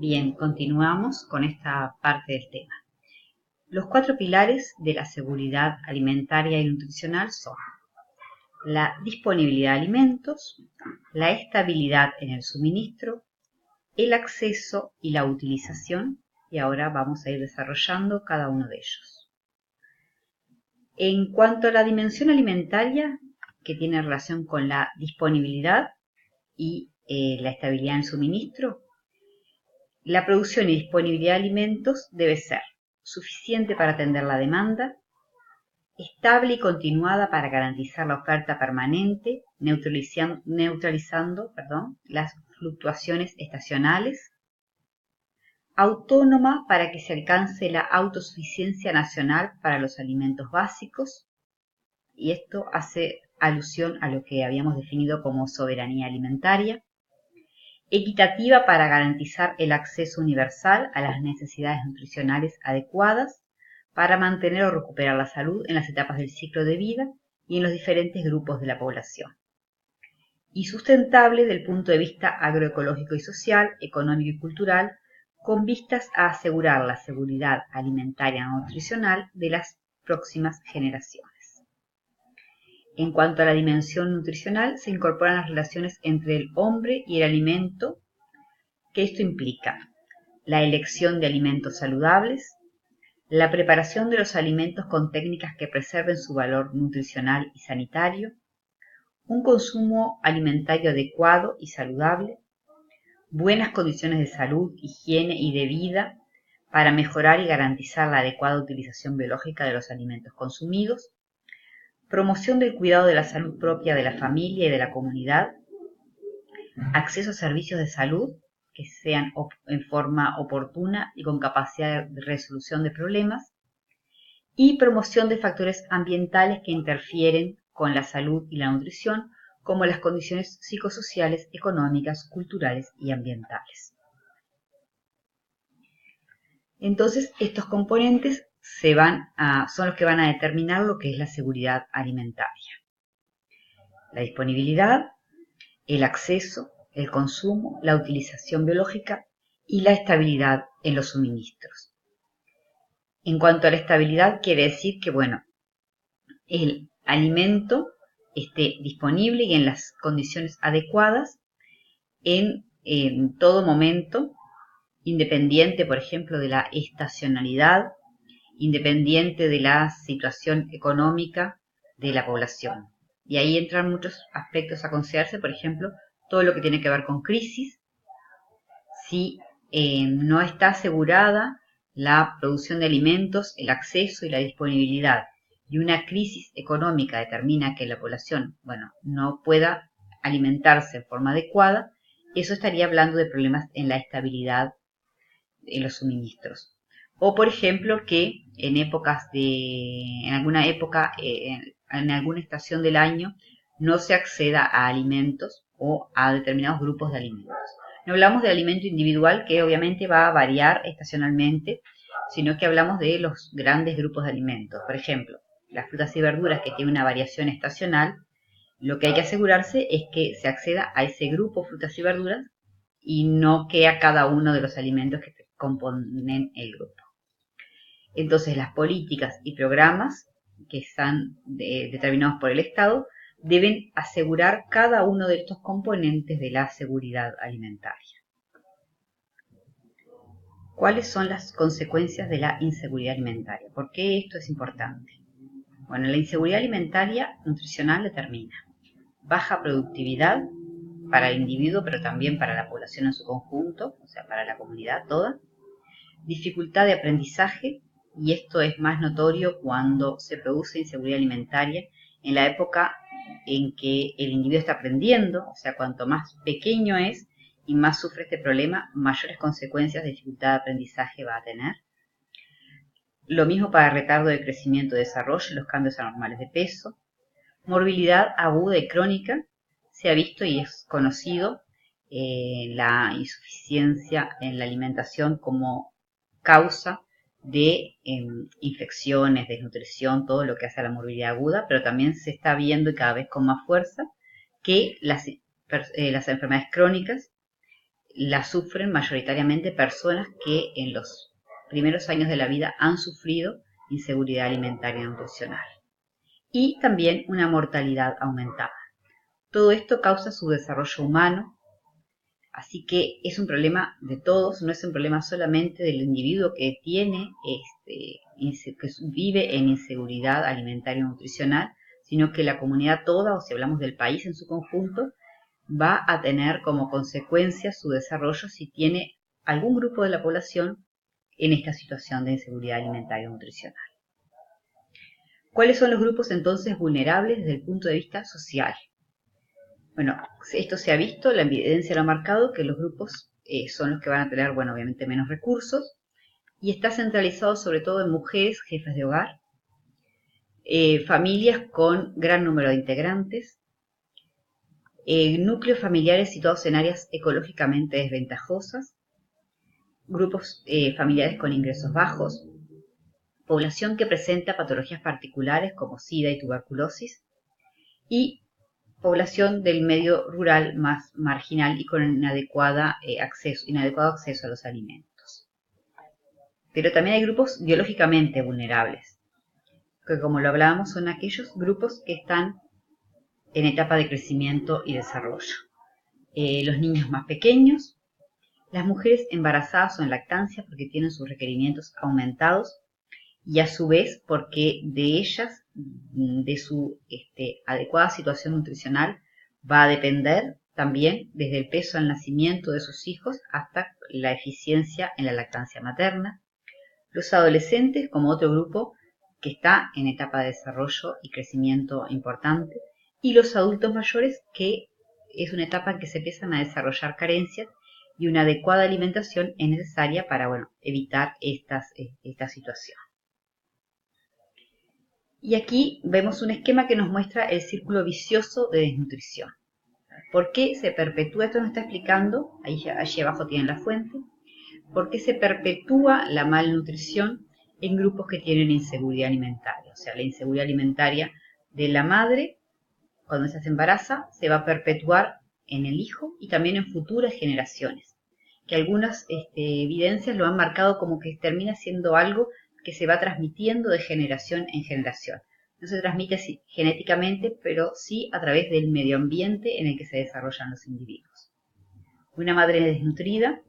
Bien, continuamos con esta parte del tema. Los 4 pilares de la seguridad alimentaria y nutricional son la disponibilidad de alimentos, la estabilidad en el suministro, el acceso y la utilización, y ahora vamos a ir desarrollando cada uno de ellos. En cuanto a la dimensión alimentaria, que tiene relación con la disponibilidad y la estabilidad en el suministro, la producción y disponibilidad de alimentos debe ser suficiente para atender la demanda, estable y continuada para garantizar la oferta permanente, neutralizando las fluctuaciones estacionales, autónoma para que se alcance la autosuficiencia nacional para los alimentos básicos, y esto hace alusión a lo que habíamos definido como soberanía alimentaria, equitativa para garantizar el acceso universal a las necesidades nutricionales adecuadas para mantener o recuperar la salud en las etapas del ciclo de vida y en los diferentes grupos de la población. Y sustentable del punto de vista agroecológico y social, económico y cultural, con vistas a asegurar la seguridad alimentaria y nutricional de las próximas generaciones. En cuanto a la dimensión nutricional, se incorporan las relaciones entre el hombre y el alimento, que esto implica la elección de alimentos saludables, la preparación de los alimentos con técnicas que preserven su valor nutricional y sanitario, un consumo alimentario adecuado y saludable, buenas condiciones de salud, higiene y de vida para mejorar y garantizar la adecuada utilización biológica de los alimentos consumidos, promoción del cuidado de la salud propia de la familia y de la comunidad, acceso a servicios de salud que sean en forma oportuna y con capacidad de resolución de problemas, y promoción de factores ambientales que interfieren con la salud y la nutrición, como las condiciones psicosociales, económicas, culturales y ambientales. Entonces, estos componentes son los que van a determinar lo que es la seguridad alimentaria. La disponibilidad, el acceso, el consumo, la utilización biológica y la estabilidad en los suministros. En cuanto a la estabilidad, quiere decir que, el alimento esté disponible y en las condiciones adecuadas en todo momento, independiente, por ejemplo, de la estacionalidad, independiente de la situación económica de la población. Y ahí entran muchos aspectos a considerarse, por ejemplo, todo lo que tiene que ver con crisis, si no está asegurada la producción de alimentos, el acceso y la disponibilidad, y una crisis económica determina que la población, no pueda alimentarse de forma adecuada, eso estaría hablando de problemas en la estabilidad en los suministros. O, por ejemplo, que en alguna época, en alguna estación del año, no se acceda a alimentos o a determinados grupos de alimentos. No hablamos de alimento individual, que obviamente va a variar estacionalmente, sino que hablamos de los grandes grupos de alimentos. Por ejemplo, las frutas y verduras que tienen una variación estacional, lo que hay que asegurarse es que se acceda a ese grupo de frutas y verduras y no que a cada uno de los alimentos que componen el grupo. Entonces, las políticas y programas que están determinados por el Estado deben asegurar cada uno de estos componentes de la seguridad alimentaria. ¿Cuáles son las consecuencias de la inseguridad alimentaria? ¿Por qué esto es importante? La inseguridad alimentaria nutricional determina baja productividad para el individuo, pero también para la población en su conjunto, o sea, para la comunidad toda, dificultad de aprendizaje, y esto es más notorio cuando se produce inseguridad alimentaria en la época en que el individuo está aprendiendo, o sea, cuanto más pequeño es y más sufre este problema, mayores consecuencias de dificultad de aprendizaje va a tener. Lo mismo para retardo de crecimiento y desarrollo y los cambios anormales de peso. Morbilidad aguda y crónica, se ha visto y es conocido la insuficiencia en la alimentación como causa de infecciones, desnutrición, todo lo que hace a la morbilidad aguda, pero también se está viendo y cada vez con más fuerza que las enfermedades crónicas la sufren mayoritariamente personas que en los primeros años de la vida han sufrido inseguridad alimentaria y nutricional. Y también una mortalidad aumentada. Todo esto causa su desarrollo humano, así que es un problema de todos, no es un problema solamente del individuo que tiene, que vive en inseguridad alimentaria y nutricional, sino que la comunidad toda, o si hablamos del país en su conjunto, va a tener como consecuencia su desarrollo si tiene algún grupo de la población en esta situación de inseguridad alimentaria y nutricional. ¿Cuáles son los grupos entonces vulnerables desde el punto de vista social? Bueno, esto se ha visto, la evidencia lo ha marcado, que los grupos son los que van a tener, bueno, obviamente menos recursos, y está centralizado sobre todo en mujeres, jefas de hogar, familias con gran número de integrantes, núcleos familiares situados en áreas ecológicamente desventajosas, grupos familiares con ingresos bajos, población que presenta patologías particulares como SIDA y tuberculosis, y población del medio rural más marginal y con inadecuado acceso a los alimentos. Pero también hay grupos biológicamente vulnerables, que como lo hablábamos son aquellos grupos que están en etapa de crecimiento y desarrollo. Los niños más pequeños, las mujeres embarazadas o en lactancia porque tienen sus requerimientos aumentados y a su vez porque de ellas, de su adecuada situación nutricional, va a depender también desde el peso al nacimiento de sus hijos hasta la eficiencia en la lactancia materna. Los adolescentes como otro grupo que está en etapa de desarrollo y crecimiento importante, y los adultos mayores que es una etapa en que se empiezan a desarrollar carencias y una adecuada alimentación es necesaria para evitar esta situación. Y aquí vemos un esquema que nos muestra el círculo vicioso de desnutrición. ¿Por qué se perpetúa? Esto nos está explicando, allí abajo tienen la fuente, por qué se perpetúa la malnutrición en grupos que tienen inseguridad alimentaria. O sea, la inseguridad alimentaria de la madre, cuando ella se embaraza, se va a perpetuar en el hijo y también en futuras generaciones. Que algunas evidencias lo han marcado como que termina siendo algo que se va transmitiendo de generación en generación. No se transmite genéticamente, pero sí a través del medio ambiente en el que se desarrollan los individuos. Una madre desnutrida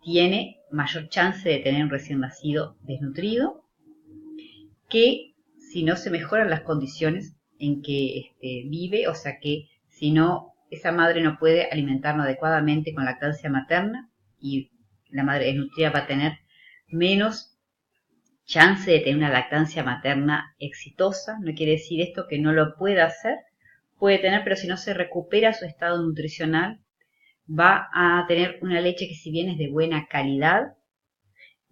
tiene mayor chance de tener un recién nacido desnutrido que si no se mejoran las condiciones en que vive, o sea que si no, esa madre no puede alimentarlo adecuadamente con lactancia materna y la madre desnutrida va a tener menos chance de tener una lactancia materna exitosa. No quiere decir esto que no lo pueda hacer, puede tener, pero si no se recupera su estado nutricional, va a tener una leche que si bien es de buena calidad,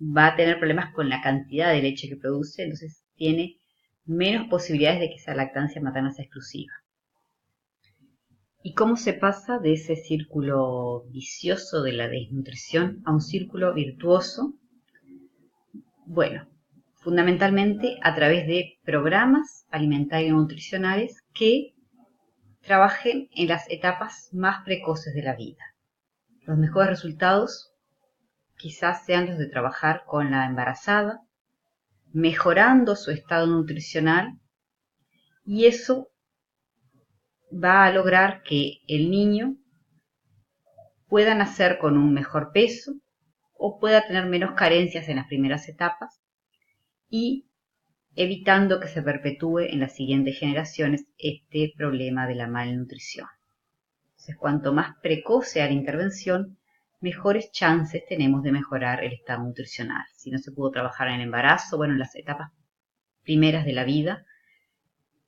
va a tener problemas con la cantidad de leche que produce, entonces tiene menos posibilidades de que esa lactancia materna sea exclusiva. ¿Y cómo se pasa de ese círculo vicioso de la desnutrición a un círculo virtuoso? Bueno, fundamentalmente a través de programas alimentarios y nutricionales que trabajen en las etapas más precoces de la vida. Los mejores resultados quizás sean los de trabajar con la embarazada, mejorando su estado nutricional, y eso va a lograr que el niño pueda nacer con un mejor peso o pueda tener menos carencias en las primeras etapas y evitando que se perpetúe en las siguientes generaciones este problema de la malnutrición. Entonces, cuanto más precoz sea la intervención, mejores chances tenemos de mejorar el estado nutricional. Si no se pudo trabajar en el embarazo, bueno, en las etapas primeras de la vida,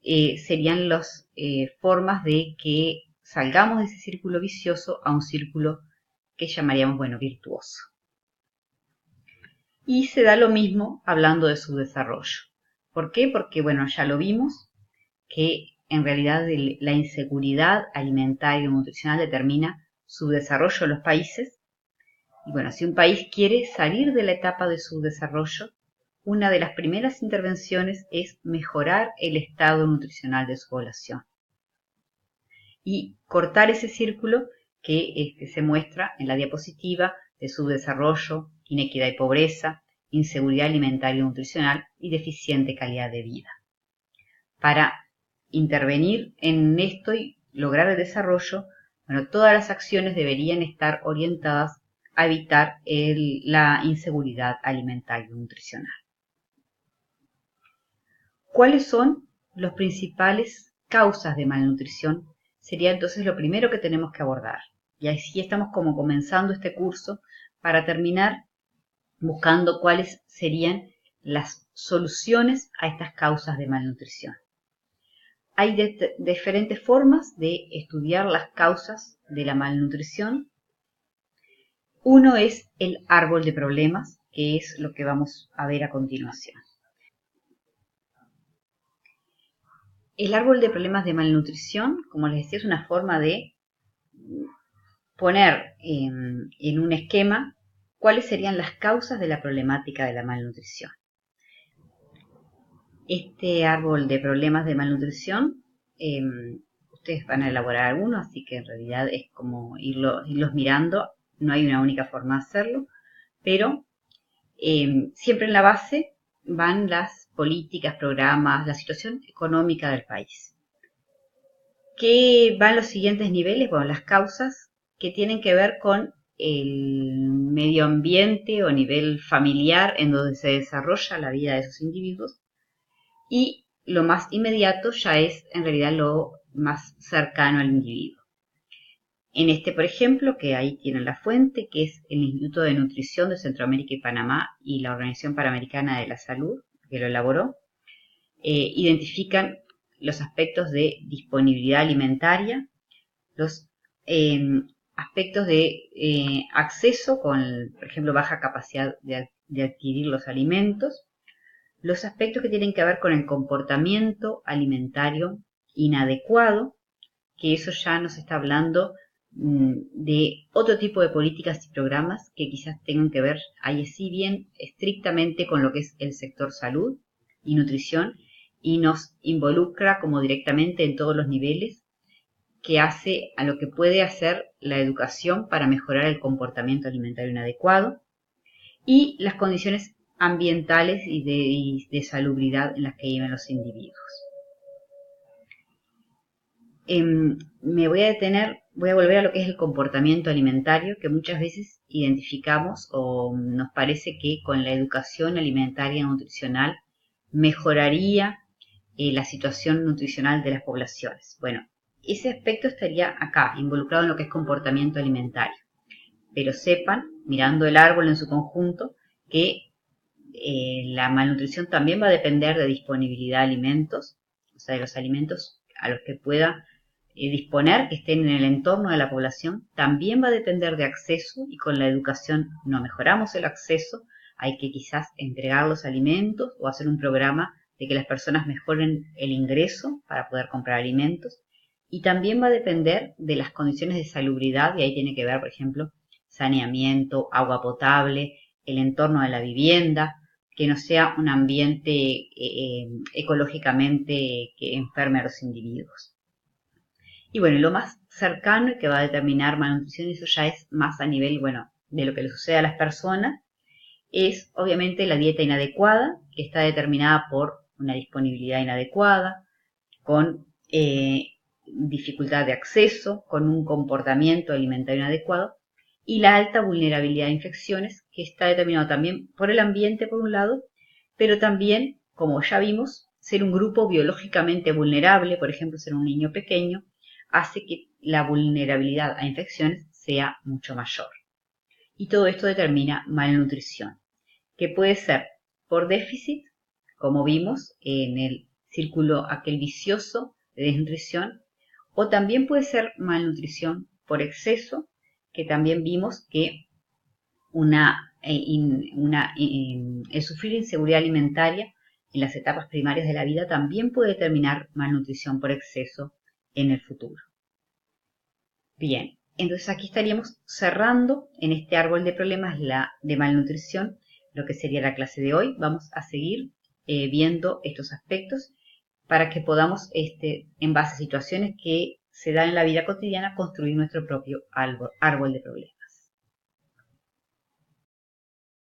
serían las formas de que salgamos de ese círculo vicioso a un círculo que llamaríamos, virtuoso. Y se da lo mismo hablando de su desarrollo. ¿Por qué? Porque, ya lo vimos, que en realidad la inseguridad alimentaria y nutricional determina su desarrollo en los países. Y si un país quiere salir de la etapa de su desarrollo, una de las primeras intervenciones es mejorar el estado nutricional de su población. Y cortar ese círculo que se muestra en la diapositiva de subdesarrollo, inequidad y pobreza, inseguridad alimentaria y nutricional y deficiente calidad de vida. Para intervenir en esto y lograr el desarrollo, bueno, todas las acciones deberían estar orientadas a evitar la inseguridad alimentaria y nutricional. ¿Cuáles son las principales causas de malnutrición? Sería entonces lo primero que tenemos que abordar. Y así estamos como comenzando este curso para terminar buscando cuáles serían las soluciones a estas causas de malnutrición. Hay diferentes formas de estudiar las causas de la malnutrición. Uno es el árbol de problemas, que es lo que vamos a ver a continuación. El árbol de problemas de malnutrición, como les decía, es una forma de poner en un esquema cuáles serían las causas de la problemática de la malnutrición. Este árbol de problemas de malnutrición, ustedes van a elaborar alguno, así que en realidad es como irlos mirando, no hay una única forma de hacerlo, pero siempre en la base van las políticas, programas, la situación económica del país. ¿Qué van los siguientes niveles? Bueno, las causas que tienen que ver con el medio ambiente o nivel familiar en donde se desarrolla la vida de esos individuos, y lo más inmediato ya es en realidad lo más cercano al individuo. En este, por ejemplo, que ahí tienen la fuente, que es el Instituto de Nutrición de Centroamérica y Panamá y la Organización Panamericana de la Salud, que lo elaboró, identifican los aspectos de disponibilidad alimentaria, los aspectos de acceso con, por ejemplo, baja capacidad de adquirir los alimentos, los aspectos que tienen que ver con el comportamiento alimentario inadecuado, que eso ya nos está hablando de otro tipo de políticas y programas que quizás tengan que ver, ahí sí bien estrictamente con lo que es el sector salud y nutrición, y nos involucra como directamente en todos los niveles, que hace a lo que puede hacer la educación para mejorar el comportamiento alimentario inadecuado y las condiciones ambientales y de salubridad en las que viven los individuos. Me voy a detener, voy a volver a lo que es el comportamiento alimentario, que muchas veces identificamos o nos parece que con la educación alimentaria y nutricional mejoraría la situación nutricional de las poblaciones. Bueno, ese aspecto estaría acá, involucrado en lo que es comportamiento alimentario. Pero sepan, mirando el árbol en su conjunto, que la malnutrición también va a depender de disponibilidad de alimentos, o sea, de los alimentos a los que pueda disponer, que estén en el entorno de la población. También va a depender de acceso, y con la educación no mejoramos el acceso. Hay que quizás entregar los alimentos o hacer un programa de que las personas mejoren el ingreso para poder comprar alimentos. Y también va a depender de las condiciones de salubridad, y ahí tiene que ver, por ejemplo, saneamiento, agua potable, el entorno de la vivienda, que no sea un ambiente ecológicamente que enferme a los individuos. Y bueno, lo más cercano y que va a determinar malnutrición, eso ya es más a nivel, bueno, de lo que le sucede a las personas, es obviamente la dieta inadecuada, que está determinada por una disponibilidad inadecuada, con dificultad de acceso, con un comportamiento alimentario inadecuado, y la alta vulnerabilidad a infecciones, que está determinado también por el ambiente por un lado, pero también, como ya vimos, ser un grupo biológicamente vulnerable, por ejemplo, ser un niño pequeño, hace que la vulnerabilidad a infecciones sea mucho mayor. Y todo esto determina malnutrición, que puede ser por déficit, como vimos en el círculo aquel vicioso de desnutrición, o también puede ser malnutrición por exceso, que también vimos que el sufrir inseguridad alimentaria en las etapas primarias de la vida también puede determinar malnutrición por exceso en el futuro. Bien, entonces aquí estaríamos cerrando en este árbol de problemas de malnutrición lo que sería la clase de hoy. Vamos a seguir viendo estos aspectos para que podamos, en base a situaciones que se da en la vida cotidiana construir nuestro propio árbol de problemas.